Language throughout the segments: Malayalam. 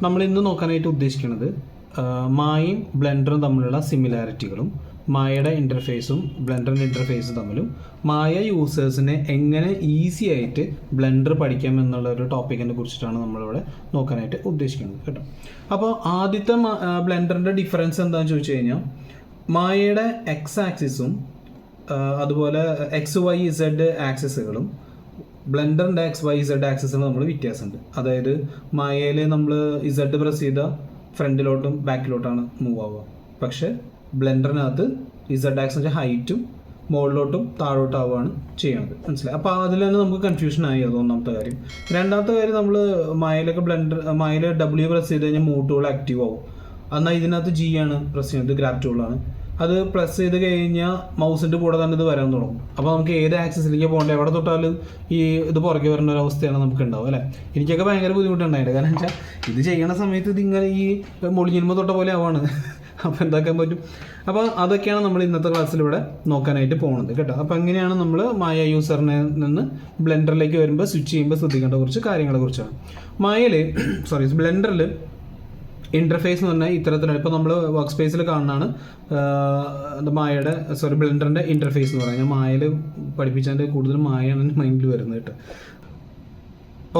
നമ്മൾ ഇന്ന് നോക്കാനായിട്ട് ഉദ്ദേശിക്കുന്നത് മായയും ബ്ലെൻഡറും തമ്മിലുള്ള സിമിലാരിറ്റികളും മായയുടെ ഇൻ്റർഫേസും ബ്ലെൻഡറിൻ്റെ ഇൻ്റർഫേസും തമ്മിലും മായ യൂസേഴ്സിനെ എങ്ങനെ ഈസി ആയിട്ട് ബ്ലെൻഡർ പഠിക്കാം എന്നുള്ള ഒരു ടോപ്പിക്കിനെ കുറിച്ചിട്ടാണ് നമ്മളിവിടെ നോക്കാനായിട്ട് ഉദ്ദേശിക്കുന്നത് കേട്ടോ. അപ്പോൾ ആദ്യത്തെ ബ്ലെൻഡറിൻ്റെ ഡിഫറൻസ് എന്താണെന്ന് ചോദിച്ചു കഴിഞ്ഞാൽ മായയുടെ എക്സ് ആക്സിസും അതുപോലെ എക്സ് വൈ ഇസഡ് ആക്സിസുകളും ബ്ലെൻഡറിൻ്റെ എക്സ് വൈ ഇസഡ് ആക്സിസിന് നമ്മൾ വ്യത്യാസമുണ്ട്. അതായത് മായയിൽ നമ്മൾ ഇസഡ് പ്രസ് ചെയ്താൽ ഫ്രണ്ടിലോട്ടും ബാക്കിലോട്ടാണ് മൂവ് ആവുക. പക്ഷേ ബ്ലെൻഡറിനകത്ത് ഇസഡ് ആക്സിൻ്റെ ഹൈറ്റും മുകളിലോട്ടും താഴോട്ടും ആവുകയാണ് ചെയ്യണത്. മനസ്സിലായി? അപ്പോൾ അതിൽ തന്നെ നമുക്ക് കൺഫ്യൂഷൻ ആയി. അത് ഒന്നാമത്തെ കാര്യം. രണ്ടാമത്തെ കാര്യം, നമ്മൾ മായയിലൊക്കെ മായയിൽ ഡബ്ല്യു പ്രസ് ചെയ്ത് കഴിഞ്ഞാൽ മൂവ് ടൂൾ ആക്റ്റീവ് ആവും. എന്നാൽ ഇതിനകത്ത് ജി ആണ് പ്രസ് ചെയ്യുന്നത്, ഗ്രാബ് ടൂളാണ്. അത് പ്രസ് ചെയ്ത് കഴിഞ്ഞാൽ മൗസിൻ്റെ കൂടെ തന്നെ ഇത് വരാൻ തുടങ്ങും. അപ്പോൾ നമുക്ക് ഏത് ആക്സസിലേക്ക് പോകേണ്ടത്, എവിടെ തൊട്ടാലും ഇത് പുറകെ വരുന്ന ഒരു അവസ്ഥയാണ് നമുക്ക് ഉണ്ടാവും അല്ലേ. എനിക്കൊക്കെ ഭയങ്കര ബുദ്ധിമുട്ടുണ്ടായിട്ട്, കാരണം വെച്ചാൽ ഇത് ചെയ്യണ സമയത്ത് ഇതിങ്ങനെ ഈ മൊളിഞ്ഞിരുമ്പ തൊട്ട പോലെ ആവാണ്. അപ്പോൾ എന്താക്കാൻ പറ്റും? അപ്പോൾ അതൊക്കെയാണ് നമ്മൾ ഇന്നത്തെ ക്ലാസ്സിലൂടെ നോക്കാനായിട്ട് പോകുന്നത് കേട്ടോ. അപ്പോൾ എങ്ങനെയാണ് നമ്മൾ മായ യൂസറിനെ നിന്ന് ബ്ലെൻഡറിലേക്ക് വരുമ്പോൾ സ്വിച്ച് ചെയ്യുമ്പോൾ ശ്രദ്ധിക്കേണ്ട കുറച്ച് കാര്യങ്ങളെ കുറിച്ചാണ്. ബ്ലെൻഡറിൽ ഇൻ്റർഫേസ് എന്ന് പറഞ്ഞാൽ ഇത്തരത്തിലാണ്. ഇപ്പോൾ നമ്മൾ വർക്ക് സ്പേസിൽ കാണുന്നതാണ് ബ്ലെൻഡറിൻ്റെ ഇൻ്റർഫേസ് എന്ന് പറഞ്ഞാൽ. മായയിൽ പഠിപ്പിച്ചതിൻ്റെ കൂടുതലും മായാണ് മൈൻഡിൽ വരുന്നത് കേട്ടോ.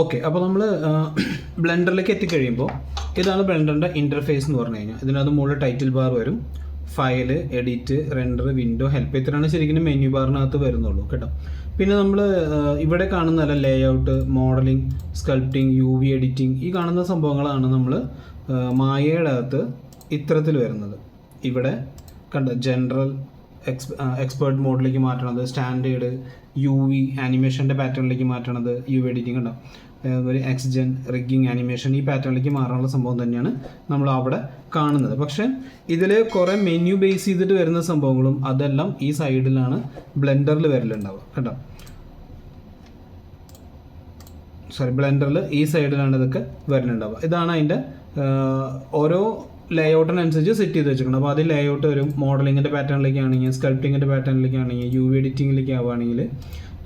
ഓക്കെ, അപ്പോൾ നമ്മൾ ബ്ലെൻഡറിലേക്ക് എത്തിക്കഴിയുമ്പോൾ ഇതാണ് ബ്ലെൻഡറിൻ്റെ ഇൻ്റർഫേസ് എന്ന് പറഞ്ഞു കഴിഞ്ഞാൽ. ഇതിനകത്ത് മുകളിൽ ടൈറ്റിൽ ബാർ വരും, file, edit, render, window, help, ഇത്രയാണ് ശരിക്കും മെനു ബാറിനകത്ത് വരുന്നുള്ളൂ കേട്ടോ. പിന്നെ നമ്മൾ ഇവിടെ കാണുന്നതല്ല layout, modelling, sculpting, UV editing, ഈ കാണുന്ന സംഭവങ്ങളാണ് നമ്മൾ മായയുടെ അകത്ത് ഇത്തരത്തിൽ വരുന്നത്. ഇവിടെ കണ്ട ജനറൽ, എക്സ്പേർട്ട് മോഡിലേക്ക് മാറ്റണത്, സ്റ്റാൻഡേർഡ്, UV ആനിമേഷൻ്റെ പാറ്റേണിലേക്ക് മാറ്റണത്, UV എഡിറ്റിംഗ് ഉണ്ടാവും, അതുപോലെ എക്സ്ജെൻ, റിഗ്ഗിങ്, ആനിമേഷൻ, ഈ പാറ്റേണിലേക്ക് മാറാനുള്ള സംഭവം തന്നെയാണ് നമ്മൾ അവിടെ കാണുന്നത്. പക്ഷേ ഇതിൽ കുറേ മെനു ബേസ് ചെയ്തിട്ട് വരുന്ന സംഭവങ്ങളും അതെല്ലാം ഈ സൈഡിലാണ് ബ്ലെൻഡറിൽ വരലുണ്ടാവുക കേട്ടോ. ബ്ലെൻഡറിൽ ഈ സൈഡിലാണ് ഇതൊക്കെ വരുന്നുണ്ടാവുക. ഇതാണ് അതിൻ്റെ ഓരോ ലേഔട്ടിനനുസരിച്ച് സെറ്റ് ചെയ്ത് വെച്ചിട്ടുണ്ട്. അപ്പോൾ അതിൽ ലേഔട്ട് വരും. മോഡലിങ്ങിൻ്റെ പാറ്റേണിലേക്ക് ആണെങ്കിൽ, സ്കൾപ്റ്റിങ്ങിൻ്റെ പാറ്റേണിലേക്ക് ആണെങ്കിൽ, UV എഡിറ്റിങ്ങിലേക്ക് ആവുകയാണെങ്കിൽ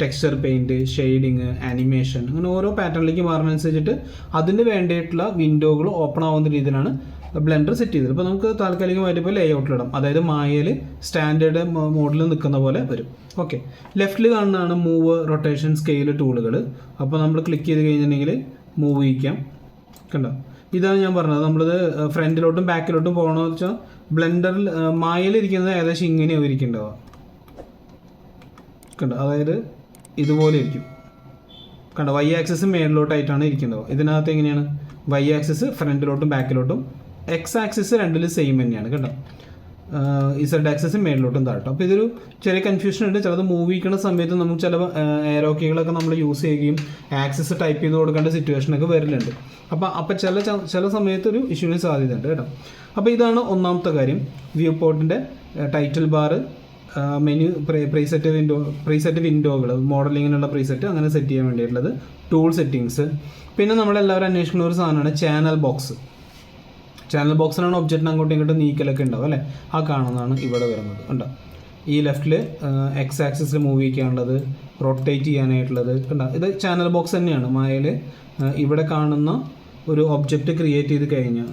ടെക്സ്ചർ, പെയിൻറ്റ്, ഷെയ്ഡിങ്, ആനിമേഷൻ, അങ്ങനെ ഓരോ പാറ്റേണിലേക്ക് മാറുന്നതനുസരിച്ചിട്ട് അതിന് വേണ്ടിയിട്ടുള്ള വിൻഡോകൾ ഓപ്പൺ ആവുന്ന രീതിയിലാണ് ബ്ലെൻഡർ സെറ്റ് ചെയ്തത്. ഇപ്പോൾ നമുക്ക് താൽക്കാലികമായിട്ട് ഇപ്പോൾ ലേഔട്ടിലിടാം. അതായത് മായയിൽ സ്റ്റാൻഡേർഡ് മോഡിൽ നിൽക്കുന്ന പോലെ വരും. ഓക്കെ, ലെഫ്റ്റിൽ കാണുന്നതാണ് മൂവ്, റൊട്ടേഷൻ, സ്കെയിൽ ടൂളുകൾ. അപ്പോൾ നമ്മൾ ക്ലിക്ക് ചെയ്ത് കഴിഞ്ഞിട്ടുണ്ടെങ്കിൽ മൂവ് ചെയ്യിക്കാം. കണ്ടോ? ഇതാണ് ഞാൻ പറഞ്ഞത്. നമ്മളിത് ഫ്രണ്ടിലോട്ടും ബാക്കിലോട്ടും പോകണമെന്ന് വെച്ചാൽ ബ്ലെൻഡറിൽ മായയിലിരിക്കുന്നത് ഏകദേശം ഇങ്ങനെയാണ് ഇരിക്കേണ്ടത്. കണ്ടോ? അതായത് ഇതുപോലെ ഇരിക്കും. കണ്ടോ? Y ആക്സിസ് മേളിലോട്ടായിട്ടാണ് ഇരിക്കേണ്ടത്. ഇതിനകത്ത് എങ്ങനെയാണ്? Y ആക്സിസ് ഫ്രണ്ടിലോട്ടും ബാക്കിലോട്ടും, X ആക്സിസ് രണ്ടിലും സെയിം തന്നെയാണ് കേട്ടോ. Z ആക്സിസ് മേളിലോട്ടും താഴോട്ടും. അപ്പോൾ ഇതൊരു ചെറിയ കൺഫ്യൂഷൻ ഉണ്ട്. ചിലത് മൂവ് ചെയ്യിക്കുന്ന സമയത്ത് നമുക്ക് ചില ഏരോ കീകളൊക്കെ നമ്മൾ യൂസ് ചെയ്യുകയും ആക്സിസ് ടൈപ്പ് ചെയ്ത് കൊടുക്കേണ്ട സിറ്റുവേഷനൊക്കെ വരലുണ്ട്. അപ്പോൾ ചില സമയത്ത് ഒരു ഇഷ്യൂവിന് സാധ്യതയുണ്ട് കേട്ടോ. അപ്പോൾ ഇതാണ് ഒന്നാമത്തെ കാര്യം. വ്യൂ പോർട്ടിൻ്റെ ടൈറ്റിൽ ബാർ, മെനു, പ്രീസെറ്റ് വിൻഡോകൾ, മോഡലിങ്ങിനുള്ള പ്രീസെറ്റ്, അങ്ങനെ സെറ്റ് ചെയ്യാൻ വേണ്ടിയിട്ടുള്ളത്, ടൂൾ സെറ്റിങ്സ്. പിന്നെ നമ്മളെല്ലാവരും അന്വേഷിക്കുന്ന ഒരു സാധനമാണ് ചാനൽ ബോക്സ്. ചാനൽ ബോക്സിനാണ് ഒബ്ജക്റ്റിന് അങ്ങോട്ടും ഇങ്ങോട്ടും നീക്കലൊക്കെ ഉണ്ടാവും അല്ലേ. ആ കാണുന്നതാണ് ഇവിടെ വരുന്നത്. ഉണ്ടോ? ഈ ലെഫ്റ്റിൽ X ആക്സിസിൽ മൂവ് ചെയ്യാനുള്ളത്, റൊട്ടേറ്റ് ചെയ്യാനായിട്ടുള്ളത് കണ്ടോ. ഇത് ചാനൽ ബോക്സ് തന്നെയാണ്. മായയിൽ ഇവിടെ കാണുന്ന ഒരു ഒബ്ജക്റ്റ് ക്രിയേറ്റ് ചെയ്ത് കഴിഞ്ഞാൽ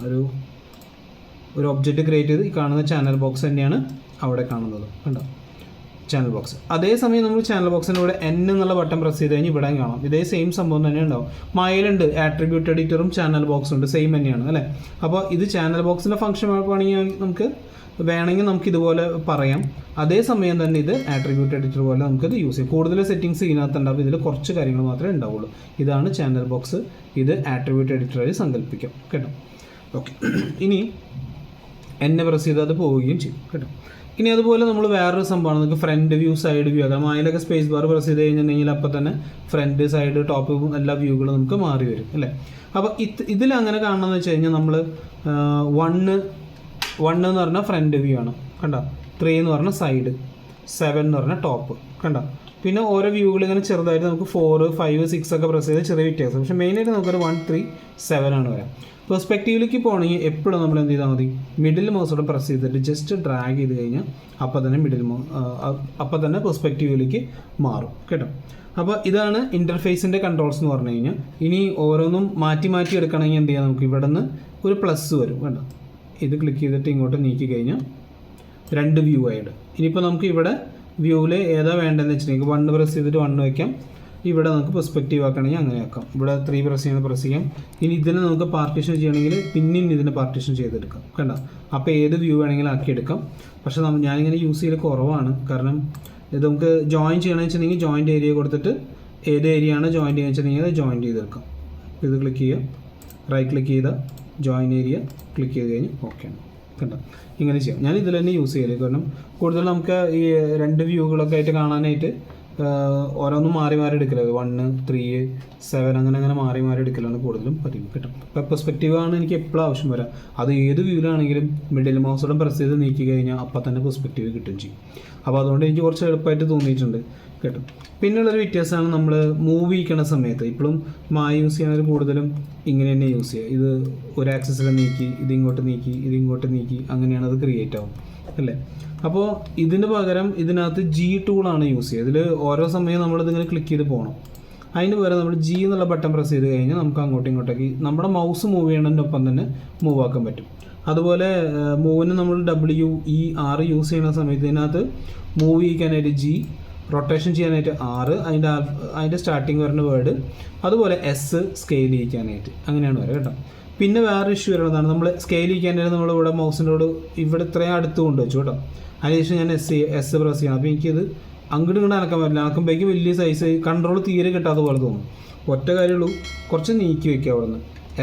ഒരു ഒബ്ജക്റ്റ് ക്രിയേറ്റ് ചെയ്ത് ഈ കാണുന്ന ചാനൽ ബോക്സ് തന്നെയാണ് അവിടെ കാണുന്നത്. കണ്ടോ? Channel box. അതേസമയം നമ്മൾ ചാനൽ ബോക്സിൻ്റെ ഇവിടെ N എന്നുള്ള ബട്ടൺ പ്രസ് ചെയ്ത് കഴിഞ്ഞാൽ ഇവിടെ കാണാം. ഇതേ സെയിം സംഭവം തന്നെ ഉണ്ടാവും. മായയിലുണ്ട് ആട്രിബ്യൂട്ട് എഡിറ്ററും ചാനൽ ബോക്സും ഉണ്ട്, സെയിം തന്നെയാണ് അല്ലേ. അപ്പോൾ ഇത് ചാനൽ ബോക്സിൻ്റെ ഫംഗ്ഷൻ ആണെങ്കിൽ വേണമെങ്കിൽ നമുക്ക് ഇതുപോലെ പറയാം. അതേസമയം തന്നെ ഇത് ആട്രിബ്യൂട്ട് എഡിറ്റർ പോലെ നമുക്കിത് യൂസ് ചെയ്യാം. കൂടുതൽ സെറ്റിങ്സ് ഇതിനകത്ത് ഉണ്ടാവും. ഇതിൽ കുറച്ച് കാര്യങ്ങൾ മാത്രമേ ഉണ്ടാവുള്ളൂ. ഇതാണ് ചാനൽ ബോക്സ്. ഇത് ആട്രിബ്യൂട്ട് എഡിറ്ററായി സങ്കല്പിക്കാം കേട്ടോ. ഓക്കെ, ഇനി N പ്രസ് ചെയ്ത് അത് പോവുകയും ചെയ്യും കേട്ടോ. ഇനി അതുപോലെ നമ്മൾ വേറൊരു സംഭവമാണ്, നമുക്ക് ഫ്രണ്ട് വ്യൂ, സൈഡ് വ്യൂ ആക്കാം. അതിലൊക്കെ സ്പേസ് ബാർ പ്രസ് ചെയ്ത് കഴിഞ്ഞിട്ടുണ്ടെങ്കിൽ അപ്പോൾ തന്നെ ഫ്രണ്ട്, സൈഡ്, ടോപ്പ് എല്ലാ വ്യൂകളും നമുക്ക് മാറി വരും അല്ലേ. അപ്പോൾ ഇതിലങ്ങനെ കാണണമെന്ന് വെച്ച് കഴിഞ്ഞാൽ നമ്മൾ 1 എന്ന് പറഞ്ഞാൽ ഫ്രണ്ട് വ്യൂ ആണ് കണ്ടോ. 3 എന്ന് പറഞ്ഞാൽ സൈഡ്, 7 എന്ന് പറഞ്ഞാൽ ടോപ്പ് കണ്ടോ. പിന്നെ ഓരോ വ്യൂകൾ ഇങ്ങനെ ചെറുതായിട്ട് നമുക്ക് 4, 5, 6 ഒക്കെ പ്രസ് ചെയ്ത് ചെറിയ വ്യത്യാസം. പക്ഷേ മെയിനായിട്ട് നമുക്കൊരു 1, 3, 7 ആണ് വരാം. പെർസ്പെക്റ്റീവിലേക്ക് പോകണമെങ്കിൽ എപ്പോഴും നമ്മൾ എന്ത് ചെയ്താൽ മതി, മിഡിൽ മൗസോടെ പ്രസ് ചെയ്തിട്ട് ജസ്റ്റ് ഡ്രാഗ് ചെയ്ത് കഴിഞ്ഞാൽ അപ്പോൾ തന്നെ അപ്പോൾ തന്നെ പെർസ്പെക്റ്റീവിലേക്ക് മാറും കേട്ടോ. അപ്പോൾ ഇതാണ് ഇൻ്റർഫേസിൻ്റെ കൺട്രോൾസ് എന്ന് പറഞ്ഞു കഴിഞ്ഞാൽ. ഇനി ഓരോന്നും മാറ്റി മാറ്റി എടുക്കണമെങ്കിൽ എന്ത് ചെയ്യാം, നമുക്ക് ഇവിടെ നിന്ന് ഒരു പ്ലസ് വരും വേണ്ട, ഇത് ക്ലിക്ക് ചെയ്തിട്ട് ഇങ്ങോട്ട് നീക്കി കഴിഞ്ഞാൽ 2 വ്യൂ ആയിട്ട്. ഇനിയിപ്പോൾ നമുക്ക് ഇവിടെ വ്യൂവിൽ ഏതാ വേണ്ടതെന്ന് വെച്ചിട്ടുണ്ടെങ്കിൽ 1 പ്രസ് ചെയ്തിട്ട് 1 വയ്ക്കാം. ഇവിടെ നമുക്ക് പെർസ്പെക്റ്റീവ് ആക്കണമെങ്കിൽ അങ്ങനെ ആക്കാം. ഇവിടെ 3 പ്രസ് ചെയ്യാം. ഇനി ഇതിനെ നമുക്ക് പാർട്ടീഷൻ ചെയ്യണമെങ്കിൽ പിന്നെയും ഇതിനെ പാർട്ടീഷൻ ചെയ്തെടുക്കാം കണ്ടോ. അപ്പോൾ ഏത് വ്യൂ വേണമെങ്കിലും ആക്കിയെടുക്കാം. പക്ഷേ ഞാനിങ്ങനെ യൂസ് ചെയ്യൽ കുറവാണ്, കാരണം ഇത് നമുക്ക് ജോയിൻ ചെയ്യണമെന്ന് വെച്ചിട്ടുണ്ടെങ്കിൽ ജോയിൻ്റ് ഏരിയ കൊടുത്തിട്ട് ഏത് ഏരിയ ആണ് ജോയിൻ ചെയ്യുക വെച്ചിട്ടുണ്ടെങ്കിൽ അത് ജോയിൻ ചെയ്തെടുക്കാം. ഇത് ക്ലിക്ക് ചെയ്യുക, റൈറ്റ് ക്ലിക്ക് ചെയ്താൽ ജോയിൻ ഏരിയ ക്ലിക്ക് ചെയ്ത് കഴിഞ്ഞ് ഓക്കെ ആണ് കണ്ടോ. ഇങ്ങനെ ചെയ്യാം. ഞാൻ ഇതിൽ തന്നെ യൂസ് ചെയ്യല്, കാരണം കൂടുതൽ നമുക്ക് ഈ 2 വ്യൂകളൊക്കെ ആയിട്ട് കാണാനായിട്ട് ഓരോന്നും മാറി മാറി എടുക്കലാണ്. 1, 3, 7 അങ്ങനെ മാറി എടുക്കലാണ് കൂടുതലും പതിവ് കിട്ടും. ഇപ്പോൾ പെർസ്പെക്റ്റീവാണ് എനിക്ക് എപ്പോഴും ആവശ്യം വരാം. അത് ഏത് വ്യൂവിലാണെങ്കിലും മിഡിൽ മൗസോടെ പ്രസ് ചെയ്ത് നീക്കി കഴിഞ്ഞാൽ അപ്പം തന്നെ പെർസ്പെക്റ്റീവ് കിട്ടും ചെയ്യും. അപ്പോൾ അതുകൊണ്ട് എനിക്ക് കുറച്ച് എളുപ്പമായിട്ട് തോന്നിയിട്ടുണ്ട് കേട്ടോ. പിന്നുള്ളൊരു വ്യത്യാസമാണ് നമ്മൾ മൂവ് ചെയ്യിക്കണ സമയത്ത്. ഇപ്പോഴും മായ യൂസ് ചെയ്യണത് കൂടുതലും ഇങ്ങനെ തന്നെ യൂസ് ചെയ്യുക. ഇത് ഒരു ആക്സസിൽ നീക്കി ഇതിങ്ങോട്ട് നീക്കി അങ്ങനെയാണ് അത് ക്രിയേറ്റ് ആവും അല്ലേ. അപ്പോൾ ഇതിന് പകരം ഇതിനകത്ത് G ടൂളാണ് യൂസ് ചെയ്യുക. ഇതിൽ ഓരോ സമയം നമ്മളിതിങ്ങനെ ക്ലിക്ക് ചെയ്ത് പോകണം. അതിന് പകരം നമ്മൾ G എന്നുള്ള ബട്ടൺ പ്രസ് ചെയ്ത് കഴിഞ്ഞാൽ നമുക്ക് അങ്ങോട്ടും ഇങ്ങോട്ടേക്ക് നമ്മുടെ മൗസ് മൂവ് ചെയ്യണതിൻ്റെ ഒപ്പം തന്നെ മൂവ് ആക്കാൻ പറ്റും. അതുപോലെ മൂവിന് നമ്മൾ WER യൂസ് ചെയ്യുന്ന സമയത്ത് ഇതിനകത്ത് മൂവ് ചെയ്യിക്കാനായിട്ട് G, റൊട്ടേഷൻ ചെയ്യാനായിട്ട് R, അതിൻ്റെ സ്റ്റാർട്ടിങ് വരുന്ന വേർഡ്, അതുപോലെ S സ്കെയിൽ ചെയ്യിക്കാനായിട്ട് അങ്ങനെയാണ് വരിക കേട്ടോ. പിന്നെ വേറെ ഇഷ്യൂ വരുന്നതാണ്, നമ്മൾ സ്കെയിൽ ചെയ്യിക്കാനായിട്ട് നമ്മളിവിടെ മൗസിനോട് ഇവിടെ ഇത്രയും അടുത്ത് കൊണ്ടുവച്ചു കേട്ടോ. അതിനുശേഷം ഞാൻ S പ്രസ് ചെയ്യണം. അപ്പോൾ എനിക്കിത് അങ്ങോട്ട് അനക്കാൻ പറ്റില്ല. അനക്കുമ്പോഴേക്ക് വലിയ സൈസ് കൺട്രോൾ തീരെ കിട്ടാത്ത പോലെ തോന്നും. ഒറ്റ കാര്യമുള്ളൂ, കുറച്ച് നീക്കി വയ്ക്കുക. അവിടെ നിന്ന്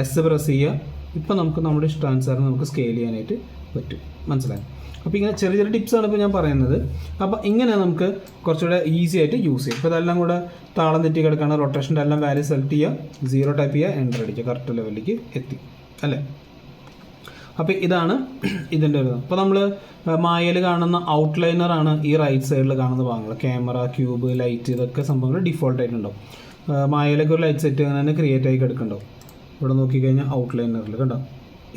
S പ്രസ് ചെയ്യുക. ഇപ്പോൾ നമുക്ക് നമ്മുടെ ഇഷ്ടാനുസാരം നമുക്ക് സ്കെയിൽ ചെയ്യാനായിട്ട് പറ്റും. മനസ്സിലായി? അപ്പോൾ ഇങ്ങനെ ചെറിയ ടിപ്സാണ് ഇപ്പോൾ ഞാൻ പറയുന്നത്. അപ്പോൾ ഇങ്ങനെ നമുക്ക് കുറച്ചുകൂടെ ഈസി ആയിട്ട് യൂസ് ചെയ്യും. ഇപ്പോൾ ഇതെല്ലാം കൂടെ താളം തെറ്റി കിടക്കുകയാണ്. റൊട്ടേഷൻ്റെ എല്ലാം വാല്യൂ സെലക്ട് ചെയ്യുക, 0 ടൈപ്പ് ചെയ്യുക, എൻ്റർ അടിക്കുക, കറക്റ്റ് ലെവലിലേക്ക് എത്തി അല്ലേ. അപ്പോൾ ഇതാണ് ഇതിൻ്റെ ഒരു. അപ്പോൾ നമ്മൾ മായയിൽ കാണുന്ന ഔട്ട്ലൈനറാണ് ഈ റൈറ്റ് സൈഡിൽ കാണുന്ന ഭാഗങ്ങൾ. ക്യാമറ, ക്യൂബ്, ലൈറ്റ്, ഇതൊക്കെ സംഭവങ്ങൾ ഡിഫോൾട്ടായിട്ടുണ്ടാവും. മായയിലൊക്കെ ഒരു ലൈറ്റ് സെറ്റ് അങ്ങനെ തന്നെ ക്രിയേറ്റ് ആയി കിടക്കുന്നുണ്ടാവും. ഇവിടെ നോക്കിക്കഴിഞ്ഞാൽ ഔട്ട്ലൈനറിൽ കണ്ടോ,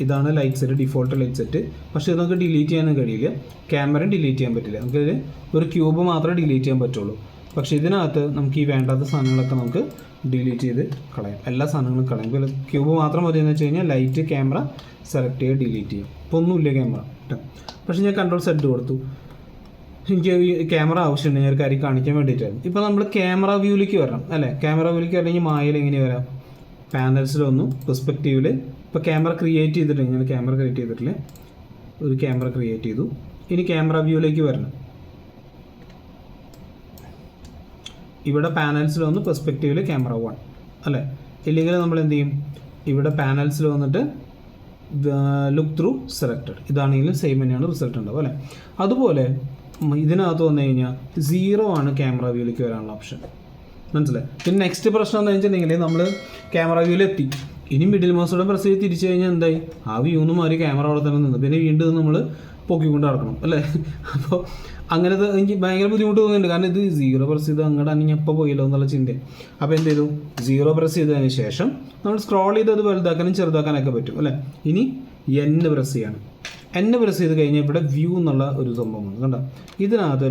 ഇതാണ് light set, default light set. പക്ഷേ ഇത് നമുക്ക് ഡിലീറ്റ് ചെയ്യാനും കഴിയില്ല, ക്യാമറയും ഡിലീറ്റ് ചെയ്യാൻ പറ്റില്ല. നമുക്കിതിൽ ഒരു ക്യൂബ് മാത്രമേ ഡിലീറ്റ് ചെയ്യാൻ പറ്റുള്ളൂ. പക്ഷേ ഇതിനകത്ത് നമുക്ക് ഈ വേണ്ടാത്ത സാധനങ്ങളൊക്കെ നമുക്ക് ഡിലീറ്റ് ചെയ്ത് കളയാം. എല്ലാ സാധനങ്ങളും കളയാം. ഇപ്പോൾ ക്യൂബ് മാത്രം മതി എന്ന് വെച്ച് കഴിഞ്ഞാൽ ലൈറ്റ്, ക്യാമറ സെലക്ട് ചെയ്ത് ഡിലീറ്റ് ചെയ്യും. ഇപ്പോൾ ഒന്നുമില്ല ക്യാമറ കേട്ടോ. പക്ഷേ ഞാൻ കൺട്രോൾ സെറ്റ് കൊടുത്തു. എനിക്ക് ഈ ക്യാമറ ആവശ്യമുണ്ട്, ഞാൻ ഒരു കാര്യം കാണിക്കാൻ വേണ്ടിയിട്ടായിരുന്നു. ഇപ്പോൾ നമ്മൾ ക്യാമറ വ്യൂവിലേക്ക് വരണം അല്ലേ. ക്യാമറ വ്യൂവിലേക്ക് വരണമെങ്കിൽ മായയിൽ എങ്ങനെ വരാം, പാനൽസിലൊന്നും പെർസ്പെക്റ്റീവിൽ ഇപ്പോൾ ക്യാമറ ക്രിയേറ്റ് ചെയ്തിട്ടുണ്ട്. ഞാൻ ക്യാമറ ക്രിയേറ്റ് ചെയ്തിട്ടില്ല, ഒരു ക്യാമറ ക്രിയേറ്റ് ചെയ്തു. ഇനി ക്യാമറ വ്യൂവിലേക്ക് വരണം. ഇവിടെ പാനൽസിലൊന്ന് പെർസ്പെക്റ്റീവിൽ ക്യാമറ 1 അല്ലേ. ഇല്ലെങ്കിൽ നമ്മൾ എന്ത് ചെയ്യും, ഇവിടെ പാനൽസിൽ വന്നിട്ട് ലുക്ക് ത്രൂ സെലക്റ്റഡ്, ഇതാണെങ്കിലും സെയിം തന്നെയാണ് റിസൾട്ട് ഉണ്ടാവും അല്ലേ. അതുപോലെ ഇതിനകത്ത് വന്നു കഴിഞ്ഞാൽ 0 ആണ് ക്യാമറ വ്യൂവിലേക്ക് വരാനുള്ള ഓപ്ഷൻ. മനസ്സിലായി? പിന്നെ നെക്സ്റ്റ് പ്രശ്നം എന്താ വെച്ചിട്ടുണ്ടെങ്കിൽ നമ്മൾ ക്യാമറ വ്യൂവിൽ എത്തി, ഇനി മിഡിൽ മൗസോടെ പ്രസ് ചെയ്ത് തിരിച്ചു കഴിഞ്ഞാൽ എന്തായി, ആ വ്യൂന്ന് മാറി ക്യാമറ അവിടെ തന്നെ നിന്ന് പിന്നെ വീണ്ടും നമ്മൾ പൊക്കിക്കൊണ്ട് നടക്കണം അല്ലേ. അപ്പോൾ അങ്ങനത്തെ എനിക്ക് ഭയങ്കര ബുദ്ധിമുട്ട് തോന്നുന്നുണ്ട്. കാരണം ഇത് 0 പ്രസ് ചെയ്ത് അങ്ങോട്ട് അനങ്ങി എപ്പോൾ പോയില്ലോ എന്നുള്ള ചിന്ത. അപ്പോൾ എന്ത് ചെയ്തു, 0 പ്രസ് ചെയ്തതിന് ശേഷം നമ്മൾ സ്ക്രോൾ ചെയ്ത് അത് വലുതാക്കാനും ചെറുതാക്കാനൊക്കെ പറ്റും അല്ലേ. ഇനി N പ്രസ് ചെയ്യണം. N പ്രസ് ചെയ്ത് കഴിഞ്ഞാൽ ഇവിടെ വ്യൂ എന്നുള്ള ഒരു സംഭവമാണ് കണ്ടോ. ഇതിനകത്ത്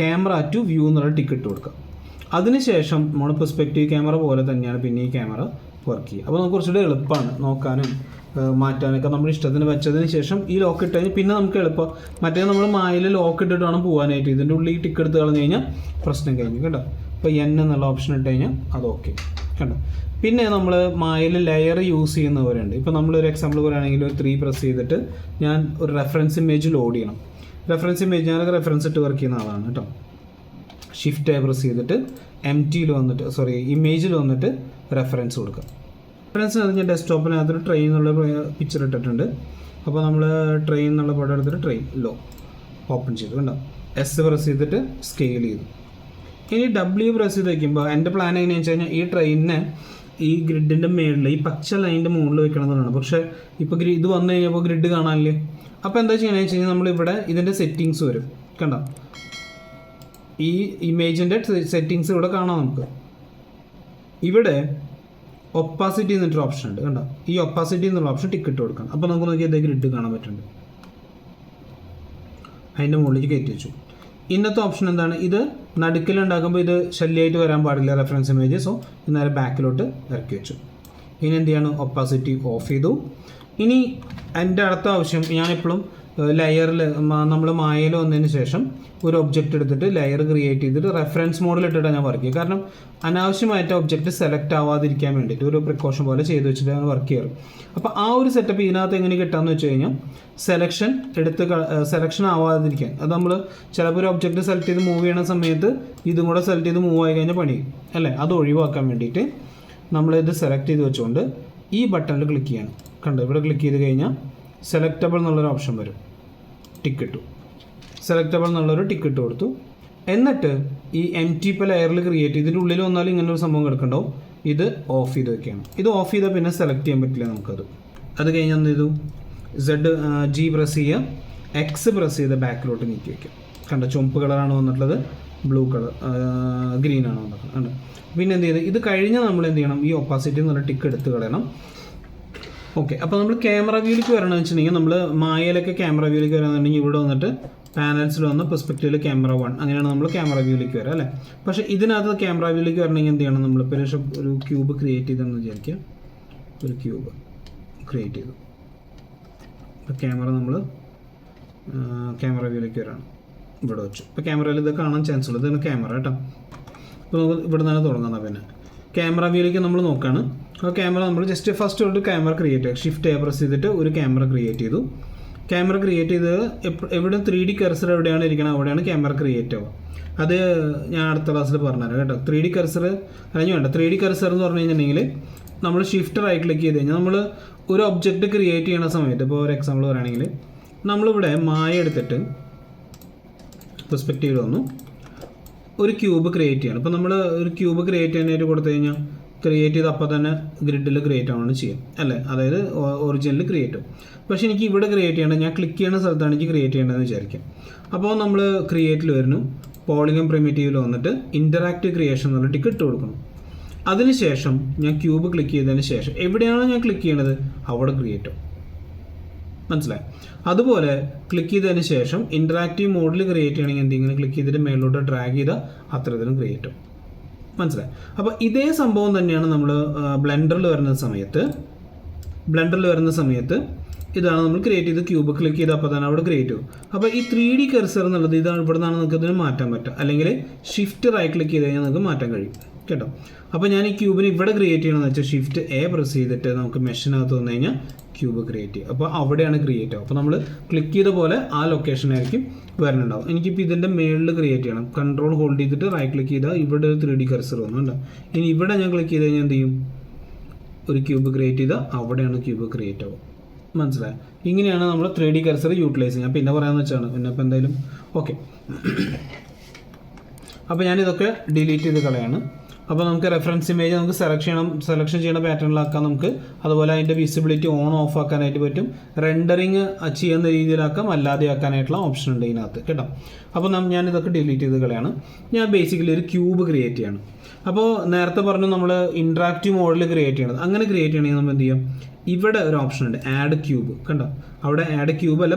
ക്യാമറ ടു വ്യൂ എന്നുള്ള ടിക്കറ്റ് കൊടുക്കുക. അതിനുശേഷം നമ്മൾ പെർസ്പെക്റ്റീവ് ക്യാമറ പോലെ തന്നെയാണ് പിന്നെ ഈ ക്യാമറ വർക്ക് ചെയ്യുക. അപ്പോൾ നമുക്ക് കുറച്ചുകൂടി എളുപ്പമാണ് നോക്കാനും മാറ്റാനൊക്കെ. നമ്മുടെ ഇഷ്ടത്തിന് വെച്ചതിന് ശേഷം ഈ ലോക്ക് ഇട്ട് കഴിഞ്ഞാൽ പിന്നെ നമുക്ക് എളുപ്പം. മറ്റേ നമ്മൾ മായയിൽ ലോക്ക് ഇട്ടിട്ട് വേണം പോകാനായിട്ട്. ഇതിൻ്റെ ഉള്ളിൽ ഈ ടിക്ക് എടുത്ത് കളഞ്ഞ് കഴിഞ്ഞാൽ പ്രശ്നം കഴിഞ്ഞു കേട്ടോ. ഇപ്പോൾ N എന്നുള്ള ഓപ്ഷൻ ഇട്ട് കഴിഞ്ഞാൽ അത് ഓക്കെ കണ്ടോ. പിന്നെ നമ്മൾ മായയിൽ ലെയർ യൂസ് ചെയ്യുന്നവരുണ്ട്. ഇപ്പോൾ നമ്മളൊരു എക്സാമ്പിൾ പറയുകയാണെങ്കിൽ ഒരു 3 പ്രസ് ചെയ്തിട്ട് ഞാൻ ഒരു റെഫറൻസ് ഇമേജ് ലോഡ് ചെയ്യണം. റെഫറൻസ് ഇമേജ് ഞാനൊക്കെ റെഫറൻസ് ഇട്ട് വർക്ക് ചെയ്യുന്ന ആളാണ് കേട്ടോ. ഷിഫ്റ്റ് പ്രസ് ചെയ്തിട്ട് ഇമേജിൽ വന്നിട്ട് റെഫറൻസ് കൊടുക്കുക. റെഫറൻസിനകത്ത് ഞാൻ ഡെസ്ക്ടോപ്പിനകത്തൊരു ട്രെയിൻ എന്നുള്ള പിക്ചർ ഇട്ടിട്ടുണ്ട്. അപ്പോൾ നമ്മൾ ട്രെയിൻ എന്നുള്ള പടം എടുത്തിട്ട് ട്രെയിൻ ഓപ്പൺ ചെയ്തു കണ്ടോ. S പ്രസ് ചെയ്തിട്ട് സ്കെയിൽ ചെയ്തു. ഇനി W പ്രസ് ചെയ്ത് വയ്ക്കുമ്പോൾ എൻ്റെ പ്ലാൻ എങ്ങനെയാണെന്ന് വെച്ച് കഴിഞ്ഞാൽ ഈ ട്രെയിനിനെ ഈ ഗ്രിഡിൻ്റെ മുകളിൽ ഈ പച്ച ലൈനിൻ്റെ മുകളിൽ വെക്കണം എന്നുള്ളതാണ്. പക്ഷേ ഇപ്പോൾ ഇത് വന്നു കഴിഞ്ഞപ്പോൾ ഗ്രിഡ് കാണാനില്ലേ. അപ്പോൾ എന്താ ചെയ്യണമെന്ന് വെച്ച് കഴിഞ്ഞാൽ നമ്മളിവിടെ ഇതിൻ്റെ സെറ്റിങ്സ് വരും കണ്ടോ. ഈ ഇമേജിൻ്റെ സെറ്റിങ്സ് ഇവിടെ കാണാം നമുക്ക്. ഇവിടെ ഒപ്പാസിറ്റി എന്നൊരു ഓപ്ഷൻ ഉണ്ട് കണ്ടോ. ഈ ഒപ്പാസിറ്റി എന്നുള്ള ഓപ്ഷൻ ടിക്ക് ഇട്ട് കൊടുക്കണം. അപ്പോൾ നമുക്ക് നോക്കിയാൽ ഇതേ ഗ്രിഡ് കാണാൻ പറ്റുന്നുണ്ട്. അതിൻ്റെ മുകളിലേക്ക് കയറ്റി വെച്ചു. ഇന്നത്തെ ഓപ്ഷൻ എന്താണ്, ഇത് നടുക്കിലുണ്ടാക്കുമ്പോൾ ഇത് ശല്യമായിട്ട് വരാൻ പാടില്ല റെഫറൻസ് ഇമേജ്. സോ നേരെ ബാക്കിലോട്ട് ഇറക്കി വെച്ചു. ഇനി എന്ത് ചെയ്യാണ്, ഒപ്പാസിറ്റി ഓഫ് ചെയ്തു. ഇനി എൻ്റെ അടുത്ത ആവശ്യം, ഞാനെപ്പോഴും ലെയറിൽ നമ്മൾ മായയിൽ വന്നതിന് ശേഷം ഒരു ഒബ്ജക്റ്റ് എടുത്തിട്ട് ലെയർ ക്രിയേറ്റ് ചെയ്തിട്ട് റെഫറൻസ് മോഡിൽ ഇട്ടിട്ടാണ് ഞാൻ വർക്ക് ചെയ്യുക. കാരണം അനാവശ്യമായിട്ട് ഒബ്ജക്റ്റ് സെലക്ട് ആവാതിരിക്കാൻ വേണ്ടിയിട്ട് ഒരു പ്രിക്കോഷൻ പോലെ ചെയ്ത് വെച്ചിട്ടാണ് വർക്ക് ചെയ്യാറ്. അപ്പോൾ ആ ഒരു സെറ്റപ്പ് ഇതിനകത്ത് എങ്ങനെ കിട്ടാമെന്ന് വെച്ച് കഴിഞ്ഞാൽ സെലക്ഷൻ ആവാതിരിക്കാൻ, അത് നമ്മൾ ചിലപ്പോൾ ഒരു ഒബ്ജക്റ്റ് സെലക്ട് ചെയ്ത് മൂവ് ചെയ്യുന്ന സമയത്ത് ഇതും കൂടെ സെലക്ട് ചെയ്ത് മൂവ് ആയി കഴിഞ്ഞാൽ പണി അല്ലേ. അത് ഒഴിവാക്കാൻ വേണ്ടിയിട്ട് നമ്മളിത് സെലക്ട് ചെയ്ത് വെച്ചുകൊണ്ട് ഈ ബട്ടണിൽ ക്ലിക്ക് ചെയ്യണം. കണ്ടോ, ഇവിടെ ക്ലിക്ക് ചെയ്ത് കഴിഞ്ഞാൽ സെലക്റ്റബിൾ എന്നുള്ളൊരു ഓപ്ഷൻ വരും. ടിക്ക് ഇട്ടു, സെലക്റ്റബിൾ എന്നുള്ളൊരു ടിക്ക് ഇട്ട് കൊടുത്തു. എന്നിട്ട് ഈ MT ഇപ്പോൾ ലെയറിൽ ക്രിയേറ്റ് ഇതിൻ്റെ ഉള്ളിൽ വന്നാലും ഇങ്ങനെ ഒരു സംഭവം കിടക്കണ്ടാവും. ഇത് ഓഫ് ചെയ്ത് വെക്കുകയാണ്. ഇത് ഓഫ് ചെയ്താൽ പിന്നെ സെലക്ട് ചെയ്യാൻ പറ്റില്ല നമുക്കത്. അത് കഴിഞ്ഞാൽ എന്ത് ചെയ്തു, G പ്രസ് ചെയ്യുക, X പ്രസ് ചെയ്ത് ബാക്കിലോട്ട് നീക്കി വയ്ക്കുക. കണ്ടോ, ചുവപ്പ് കളറാണ് വന്നിട്ടുള്ളത്, ബ്ലൂ കളർ ഗ്രീനാണ് വന്നിട്ടുള്ളത്. കണ്ടോ. പിന്നെ എന്ത് ചെയ്ത് ഇത് കഴിഞ്ഞാൽ നമ്മൾ എന്ത് ചെയ്യണം, ഈ ഒപ്പാസിറ്റി എന്നുള്ള ടിക്ക് എടുത്ത് കളയണം. ഓക്കെ, അപ്പോൾ നമ്മൾ ക്യാമറ വ്യൂയിലേക്ക് വരണമെന്ന് വെച്ചിട്ടുണ്ടെങ്കിൽ, നമ്മൾ മായയിലൊക്കെ ക്യാമറ വ്യൂയിലേക്ക് വരണമെന്നുണ്ടെങ്കിൽ ഇവിടെ വന്നിട്ട് പാനൽസിൽ വന്ന് പെർസ്പെക്റ്റീവിൽ ക്യാമറ 1 അങ്ങനെയാണ് നമ്മൾ ക്യാമറ വ്യൂയിലേക്ക് വരാം അല്ലേ. പക്ഷേ ഇതിനകത്ത് ക്യാമറ വ്യൂയിലേക്ക് വരണമെങ്കിൽ എന്ത് ചെയ്യണം, നമ്മളിപ്പോൾ ഒരു ക്യൂബ് ക്രിയേറ്റ് ചെയ്തെന്ന് വിചാരിക്കുക. ഒരു ക്യൂബ് ക്രിയേറ്റ് ചെയ്തു. ഇപ്പോൾ ക്യാമറ നമ്മൾ ക്യാമറ വ്യൂയിലേക്ക് വരാണ്, ഇവിടെ വെച്ചു. ഇപ്പോൾ ക്യാമറയിൽ ഇത് കാണാൻ ചാൻസ് ഉള്ളത് ഇതാണ് ക്യാമറ കേട്ടോ. അപ്പോൾ നമുക്ക് ഇവിടെ നിന്നാണ് തുടങ്ങുന്നത്. പിന്നെ ക്യാമറ വ്യൂയിലേക്ക് നമ്മൾ നോക്കുകയാണ്. അപ്പോൾ ക്യാമറ നമ്മൾ ജസ്റ്റ് ഫസ്റ്റ് ഒരു ക്യാമറ ക്രിയേറ്റ് ചെയ്യുക. ഷിഫ്റ്റ് പ്രസ് ചെയ്തിട്ട് ഒരു ക്യാമറ ക്രിയേറ്റ് ചെയ്തു. ക്യാമറ ക്രിയേറ്റ് ചെയ്ത് എവിടെ 3D കർസർ എവിടെയാണ് ഇരിക്കണം അവിടെയാണ് ക്യാമറ ക്രിയേറ്റ് ആവുക. അത് ഞാൻ അടുത്ത ക്ലാസ്സിൽ പറഞ്ഞുതരാം കേട്ടോ. 3D കർസർ അല്ലെങ്കിൽ വേണ്ട, 3D കർസർ എന്ന് പറഞ്ഞു കഴിഞ്ഞിട്ടുണ്ടെങ്കിൽ നമ്മൾ ഷിഫ്റ്റ് റൈറ്റ് ക്ലിക്ക് ചെയ്ത് കഴിഞ്ഞാൽ നമ്മൾ ഒരു ഒബ്ജക്റ്റ് ക്രിയേറ്റ് ചെയ്യുന്ന സമയത്ത്, ഇപ്പോൾ ഒരു എക്സാമ്പിൾ പറയുകയാണെങ്കിൽ നമ്മളിവിടെ മായ എടുത്തിട്ട് പെർസ്പെക്റ്റീവിൽ വന്നു ഒരു ക്യൂബ് ക്രിയേറ്റ് ചെയ്യണം. അപ്പോൾ നമ്മൾ ഒരു ക്യൂബ് ക്രിയേറ്റ് ചെയ്യാനായിട്ട് കൊടുത്തു കഴിഞ്ഞാൽ ക്രിയേറ്റ് ചെയ്ത് അപ്പോൾ തന്നെ ഗ്രിഡിൽ ക്രിയേറ്റ് ആവുകയാണ് ചെയ്യും അല്ലേ, അതായത് ഒറിജിനൽ ക്രിയേറ്റ് ആവും. പക്ഷേ എനിക്ക് ഇവിടെ ക്രിയേറ്റ് ചെയ്യേണ്ടത്, ഞാൻ ക്ലിക്ക് ചെയ്യുന്ന സ്ഥലത്താണ് എനിക്ക് ക്രിയേറ്റ് ചെയ്യേണ്ടതെന്ന് വിചാരിക്കാം. അപ്പോൾ നമ്മൾ ക്രിയേറ്റിൽ വരുന്നു, പോളിഗൺ പ്രിമിറ്റീവിൽ വന്നിട്ട് ഇൻ്ററാക്റ്റീവ് ക്രിയേഷൻ എന്നുള്ള ടിക്ക് ഇട്ട് കൊടുക്കണം. അതിനുശേഷം ഞാൻ ക്യൂബ് ക്ലിക്ക് ചെയ്തതിന് ശേഷം എവിടെയാണോ ഞാൻ ക്ലിക്ക് ചെയ്യണത് അവിടെ ക്രിയേറ്റ് ആവും. മനസ്സിലായി? അതുപോലെ ക്ലിക്ക് ചെയ്തതിന് ശേഷം ഇൻ്ററാക്റ്റീവ് മോഡിൽ ക്രിയേറ്റ് ചെയ്യണമെങ്കിൽ എന്തെങ്കിലും ക്ലിക്ക് ചെയ്തിട്ട് മേലോട്ട് ഡ്രാഗ് ചെയ്താൽ അത്രത്തിനും ക്രിയേറ്റ് ആവും. മനസ്സിലായി? അപ്പോൾ ഇതേ സംഭവം തന്നെയാണ് നമ്മൾ ബ്ലെൻഡറിൽ വരുന്ന സമയത്ത് ഇതാണ് നമ്മൾ ക്രിയേറ്റ് ചെയ്ത് ക്യൂബ് ക്ലിക്ക് ചെയ്ത് അപ്പോൾ തന്നെ അവിടെ ക്രിയേറ്റ് ചെയ്യും. അപ്പോൾ ഈ 3D കർസർ എന്നുള്ളത് ഇതാണ്, ഇവിടെ നിന്നാണ് നിങ്ങൾക്ക് ഇതിന് മാറ്റാൻ പറ്റുക. അല്ലെങ്കിൽ ഷിഫ്റ്റ് റൈറ്റ് ക്ലിക്ക് ചെയ്ത് കഴിഞ്ഞാൽ നമുക്ക് മാറ്റാൻ കഴിയും കേട്ടോ. അപ്പോൾ ഞാൻ ഈ ക്യൂബിന് ഇവിടെ ക്രിയേറ്റ് ചെയ്യണമെന്ന് വെച്ചാൽ ഷിഫ്റ്റ് പ്രസ് ചെയ്തിട്ട് നമുക്ക് മെഷിനകത്ത് വന്നു കഴിഞ്ഞാൽ ക്യൂബ് ക്രിയേറ്റ് ചെയ്യും. അപ്പോൾ അവിടെയാണ് ക്രിയേറ്റ് ആവും. അപ്പോൾ നമ്മൾ ക്ലിക്ക് ചെയ്ത പോലെ ആ ലൊക്കേഷനായിരിക്കും വരുന്നുണ്ടാവും. എനിക്കിപ്പോൾ ഇതിൻ്റെ മേളിൽ ക്രിയേറ്റ് ചെയ്യണം. കൺട്രോൾ ഹോൾഡ് ചെയ്തിട്ട് റൈറ്റ് ക്ലിക്ക് ചെയ്താൽ ഇവിടെ ഒരു 3D കർസർ വന്നുണ്ടോ. ഇനി ഇവിടെ ഞാൻ ക്ലിക്ക് ചെയ്ത് കഴിഞ്ഞാൽ എന്ത് ചെയ്യും, ഒരു ക്യൂബ് ക്രിയേറ്റ് ചെയ്താൽ അവിടെയാണ് ക്യൂബ് ക്രിയേറ്റ് ആവും. മനസ്സിലായി? ഇങ്ങനെയാണ് നമ്മൾ 3D കർസർ യൂട്ടിലൈസ് ചെയ്യുക. പിന്നെ പറയാമെന്ന് വെച്ചാണ്, പിന്നെ ഇപ്പോൾ എന്തായാലും ഓക്കെ. അപ്പോൾ ഞാനിതൊക്കെ ഡിലീറ്റ് ചെയ്ത് കളയാണ്. അപ്പോൾ നമുക്ക് റെഫറൻസ് ഇമേജ് നമുക്ക് സെലക്ഷൻ ചെയ്യണ പാറ്റേണിലാക്കാം നമുക്ക്. അതുപോലെ അതിൻ്റെ വിസിബിലിറ്റി ഓൺ ഓഫ് ആക്കാനായിട്ട് പറ്റും. റെൻഡറിങ് ചെയ്യുന്ന രീതിയിലാക്കാം, അല്ലാതെ ആക്കാനായിട്ടുള്ള ഓപ്ഷൻ ഉണ്ട് ഇതിനകത്ത് കേട്ടോ. അപ്പോൾ ഞാനിതൊക്കെ ഡിലീറ്റ് ചെയ്ത് കളയാണ്. ഞാൻ ബേസിക്കലി ഒരു ക്യൂബ് ക്രിയേറ്റ് ചെയ്യണം. അപ്പോൾ നേരത്തെ പറഞ്ഞു നമ്മൾ ഇൻട്രാക്റ്റീവ് മോഡിൽ ക്രിയേറ്റ് ചെയ്യണത്. അങ്ങനെ ക്രിയേറ്റ് ചെയ്യണമെങ്കിൽ നമ്മൾ എന്ത് ചെയ്യാം, ഇവിടെ ഒരു ഓപ്ഷൻ ഉണ്ട്, ആഡ് ക്യൂബ്. കണ്ടോ, അവിടെ ആഡ് ക്യൂബ് അല്ല,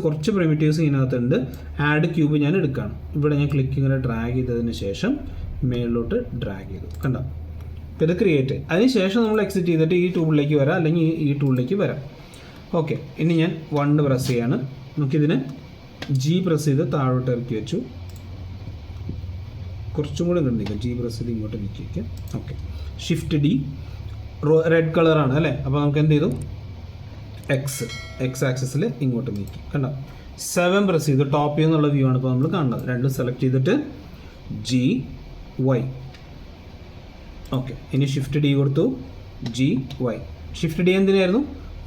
കുറച്ച് പ്രിമിറ്റീവ്സ് ഇതിനകത്തുണ്ട്. ആഡ് ക്യൂബ് ഞാൻ എടുക്കുകയാണ്. ഇവിടെ ഞാൻ ക്ലിക്ക് ഇങ്ങനെ ഡ്രാഗ് ചെയ്തതിന് ശേഷം മേളിലോട്ട് ഡ്രാഗ് ചെയ്തു. കണ്ടോ, ഇത് ക്രിയേറ്റ്. അതിന് ശേഷം നമ്മൾ എക്സിറ്റ് ചെയ്തിട്ട് ഈ ടൂളിലേക്ക് വരാം, അല്ലെങ്കിൽ ഈ ടൂളിലേക്ക് വരാം. ഓക്കെ, ഇനി ഞാൻ 1 പ്രസ് ചെയ്യാണ്. നമുക്കിതിന് G പ്രസ് ചെയ്ത് താഴോട്ട് ഇറക്കി വെച്ചു. കുറച്ചും കൂടെ കണ്ടിരിക്കാം, G പ്രസ് ചെയ്ത് ഇങ്ങോട്ട് നീക്കി വയ്ക്കാം. ഓക്കെ, ഷിഫ്റ്റ് D, റെഡ് കളറാണ് അല്ലേ. അപ്പോൾ നമുക്ക് എന്ത് ചെയ്തു, എക്സ് ആക്സിസിൽ ഇങ്ങോട്ട് നീക്കി. കണ്ടോ, 7 പ്രസ് ചെയ്തു. ടോപ്പ് വ്യൂ എന്നുള്ള വ്യൂ ആണ് ഇപ്പോൾ നമ്മൾ കാണുന്നത്. രണ്ടും സെലക്ട് ചെയ്തിട്ട് GY. ഓക്കെ, ഇനി ഷിഫ്റ്റ് D കൊടുത്തു, GY. ഷിഫ്റ്റ് D എന്തിനായിരുന്നു,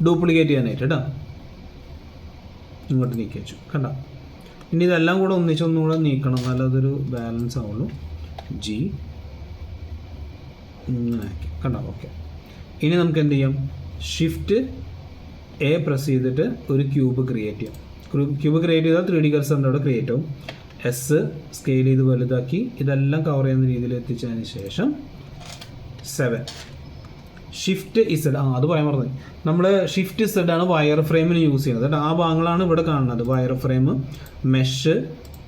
ഡ്യൂപ്ലിക്കേറ്റ് ചെയ്യാനായിട്ട് കേട്ടോ. ഇങ്ങോട്ട് നീക്കി വെച്ചു. കണ്ടോ, ഇനി ഇതെല്ലാം കൂടെ ഒന്നുകൂടെ നീക്കണം, എന്നാലും അതൊരു ബാലൻസ് ആവുള്ളൂ. G ഇങ്ങനെ ആക്കി. കണ്ടോ, ഓക്കെ. ഇനി നമുക്ക് എന്ത് ചെയ്യാം, ഷിഫ്റ്റ് പ്രസ് ചെയ്തിട്ട് ഒരു ക്യൂബ് ക്രിയേറ്റ് ചെയ്യാം. ക്യൂബ് ക്രിയേറ്റ് ചെയ്താൽ 3D കർസറിൻ്റെ അവിടെ ക്രിയേറ്റ് ആവും. സ്കെയിൽ ചെയ്ത് വലുതാക്കി ഇതെല്ലാം കവർ ചെയ്യുന്ന രീതിയിൽ എത്തിച്ചതിന് ശേഷം 7 ഷിഫ്റ്റ് ഇസഡ്, അത് പറയാൻ പറഞ്ഞത്, നമ്മൾ ഷിഫ്റ്റ് ഇസഡ് ആണ് വയർ ഫ്രെയിമിന് യൂസ് ചെയ്യുന്നത് കേട്ടോ. ആ ഭാഗങ്ങളാണ് ഇവിടെ കാണുന്നത്, wire frame, mesh,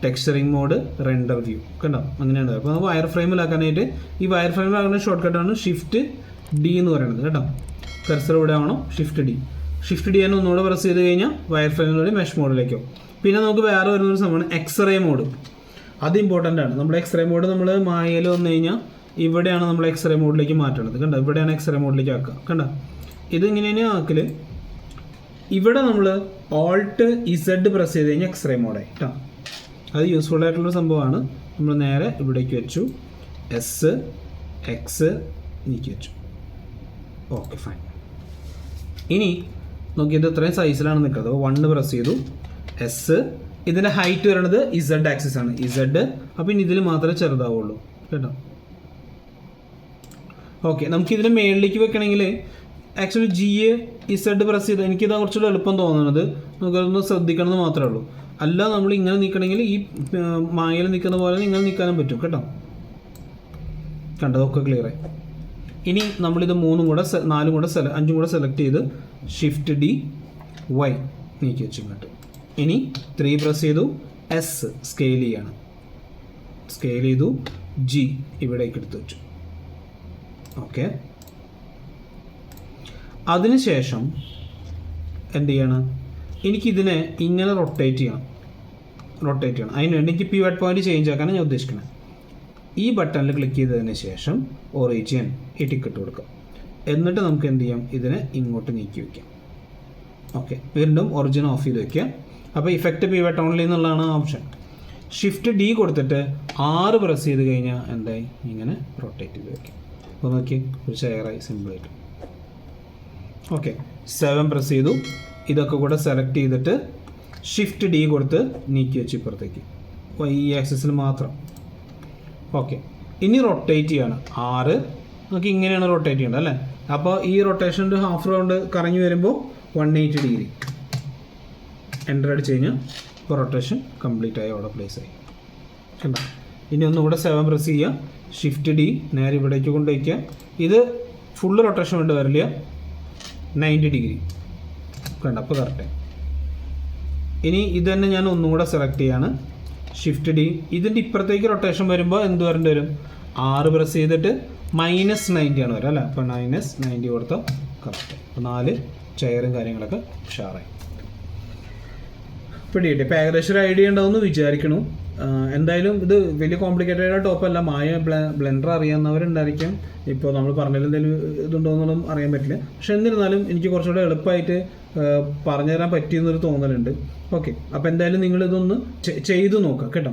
texturing mode, render view കണ്ടോ, അങ്ങനെയാണ്. അപ്പോൾ നമുക്ക് വയർ ഫ്രെയിമിലാക്കാനായിട്ട് ഈ വയർ ഫ്രെയിമിലാക്കുന്ന ഷോർട്ട് കട്ടാണ് ഷിഫ്റ്റ് ഡി എന്ന് പറയുന്നത് കേട്ടോ. കർസർ ഇവിടെ ആവണം, ഷിഫ്റ്റ് ഡി. ഷിഫ്റ്റ് ഡി തന്നെ ഒന്നുകൂടെ പ്രസ് ചെയ്ത് കഴിഞ്ഞാൽ വയർ ഫ്രെയിമിലൂടെ മെഷ് മോഡിലേക്കോ. പിന്നെ നമുക്ക് വേറെ വരുന്നൊരു സംഭവമാണ് എക്സ്റേ മോഡ്. അത് ഇമ്പോർട്ടൻ്റ് ആണ്. നമ്മുടെ എക്സ്റേ മോഡ് നമ്മൾ മായയിൽ വന്നു കഴിഞ്ഞാൽ ഇവിടെയാണ് നമ്മൾ എക്സ്റേ മോഡിലേക്ക് മാറ്റേണ്ടത് കണ്ടോ. ഇവിടെയാണ് എക്സ്റേ മോഡിലേക്ക് ആക്കുക കണ്ടോ. ഇതിങ്ങനെയാണ് ആക്കൽ. ഇവിടെ നമ്മൾ ഓൾട്ട് ഇസഡ് പ്രസ് ചെയ്ത് കഴിഞ്ഞാൽ എക്സ്റേ മോഡായി കേട്ടോ. അത് യൂസ്ഫുൾ ആയിട്ടുള്ള സംഭവമാണ്. നമ്മൾ നേരെ ഇവിടേക്ക് വെച്ചു, എസ് എക്സ് നീക്കി വെച്ചു. Okay fine. ഇനി നോക്കിയത് ഇത്രയും സൈസിലാണ് നിൽക്കുന്നത്. 1 പ്രസ് ചെയ്തു, എസ്. ഇതിൻ്റെ ഹൈറ്റ് വരുന്നത് ഇസഡ് ആക്സിസ് ആണ്, ഇസഡ്. അപ്പോൾ ഇനി ഇതിൽ മാത്രമേ ചെറുതാവുള്ളൂ കേട്ടോ. ഓക്കെ, നമുക്കിതിൻ്റെ മേളിലേക്ക് വെക്കണമെങ്കിൽ actually G A Z press ചെയ്ത് എനിക്കിത് കുറച്ചുകൂടെ എളുപ്പം തോന്നുന്നത്. നമുക്കതൊന്ന് ശ്രദ്ധിക്കണമെന്ന് മാത്രമേ ഉള്ളൂ. അല്ല നമ്മൾ ഇങ്ങനെ നിൽക്കണമെങ്കിൽ ഈ മായയിൽ നിൽക്കുന്ന പോലെ ഇങ്ങനെ നിൽക്കാനും പറ്റും കേട്ടോ. കണ്ടതൊക്കെ ക്ലിയറായി. ഇനി നമ്മളിത് 3 കൂടെ 4 കൂടെ 5 കൂടെ സെലക്ട് ചെയ്ത് ഷിഫ്റ്റ് ഡി വൈ നീക്കി വെച്ച് ഇങ്ങോട്ട്. ഇനി 3 പ്രസ് ചെയ്തു, എസ് സ്കെയിൽ ചെയ്യാണ്, സ്കെയിൽ ചെയ്തു, ജി ഇവിടേക്ക് എടുത്ത് വെച്ചു. ഓക്കെ, അതിനുശേഷം എന്ത് ചെയ്യണം, എനിക്കിതിനെ ഇങ്ങനെ റൊട്ടേറ്റ് ചെയ്യണം. അതിന് വേണ്ടി എനിക്ക് പിവറ്റ് പോയിന്റ് ചേഞ്ച് ആക്കാനാണ് ഞാൻ ഉദ്ദേശിക്കുന്നത്. ഈ ബട്ടണിൽ ക്ലിക്ക് ചെയ്തതിന് ശേഷം ഒറിജിൻ ഈ ടിക്കറ്റ് കൊടുക്കാം. എന്നിട്ട് നമുക്ക് എന്ത് ചെയ്യാം, ഇതിനെ ഇങ്ങോട്ട് നീക്കി വയ്ക്കാം. ഓക്കെ, വീണ്ടും ഒറിജിൻ ഓഫ് ചെയ്ത് വയ്ക്കാം. അപ്പോൾ ഇഫക്റ്റ് പിവറ്റ് ഓൺലി എന്നുള്ളതാണ് ഓപ്ഷൻ. ഷിഫ്റ്റ് ഡി കൊടുത്തിട്ട് 6 പ്രസ് ചെയ്ത് കഴിഞ്ഞാൽ എന്തായി, ഇങ്ങനെ റൊട്ടേറ്റ് ചെയ്ത് വയ്ക്കാം. അപ്പോൾ നോക്കി ഒരു ചെയറായി സിമ്പിളായിട്ട്. ഓക്കെ, 7 പ്രസ് ചെയ്തു. ഇതൊക്കെ കൂടെ സെലക്ട് ചെയ്തിട്ട് ഷിഫ്റ്റ് ഡി കൊടുത്ത് നീക്കി വെച്ച് ഇപ്പുറത്തേക്ക് ഈ ആക്സിസിൽ മാത്രം. ഓക്കെ, ഇനി റൊട്ടേറ്റ് ചെയ്യാണ് 6. നമുക്ക് ഇങ്ങനെയാണ് റൊട്ടേറ്റ് ചെയ്യേണ്ടത് അല്ലേ. അപ്പോൾ ഈ റൊട്ടേഷൻ്റെ ഹാഫ് റൗണ്ട് കറങ്ങി വരുമ്പോൾ 180 ഡിഗ്രി എൻ്റർ അടിച്ച് കഴിഞ്ഞാൽ ഇപ്പോൾ റൊട്ടേഷൻ കംപ്ലീറ്റ് ആയി, അവിടെ പ്ലേസ് ആയി കണ്ടോ. ഇനി ഒന്നുകൂടെ 7 പ്രസ് ചെയ്യുക, ഷിഫ്റ്റ് ഡി നേരെ ഇവിടേക്ക് കൊണ്ടുവയ്ക്കുക. ഇത് ഫുള്ള് റൊട്ടേഷൻ കൊണ്ട് വരില്ല, 90 ഡിഗ്രി കണ്ടോ. അപ്പോൾ കറക്റ്റായി. ഇനി ഇത് തന്നെ ഞാൻ ഒന്നുകൂടെ സെലക്ട് ചെയ്യാണ്, ഷിഫ്റ്റ് ഡി. ഇതിൻ്റെ ഇപ്പുറത്തേക്ക് റൊട്ടേഷൻ വരുമ്പോൾ എന്ത് വരേണ്ടി വരും, 6 പ്രസ് ചെയ്തിട്ട് -90 ആണ് വരിക അല്ലേ. അപ്പോൾ -90 കൊടുത്താൽ കറക്റ്റായി. അപ്പോൾ 4 ചെയറും കാര്യങ്ങളൊക്കെ ഉഷാറായി. പിടികിട്ടി. ഇപ്പോൾ ഏകദേശം ഒരു ഐഡിയ ഉണ്ടാവുമെന്ന് വിചാരിക്കണം. എന്തായാലും ഇത് വലിയ കോംപ്ലിക്കേറ്റഡ് ടോപ്പല്ല. മായ ബ്ലെൻഡർ അറിയാവുന്നവരുണ്ടായിരിക്കാം. ഇപ്പോൾ നമ്മൾ പറഞ്ഞതിൽ എന്തെങ്കിലും ഇതുണ്ടോയെന്നൊന്നും അറിയാൻ പറ്റില്ല. പക്ഷെ എന്നിരുന്നാലും എനിക്ക് കുറച്ചുകൂടെ എളുപ്പമായിട്ട് പറഞ്ഞുതരാൻ പറ്റിയെന്നൊരു തോന്നലുണ്ട്. ഓക്കെ, അപ്പോൾ എന്തായാലും നിങ്ങളിതൊന്ന് ചെയ്തു നോക്കാം കേട്ടോ.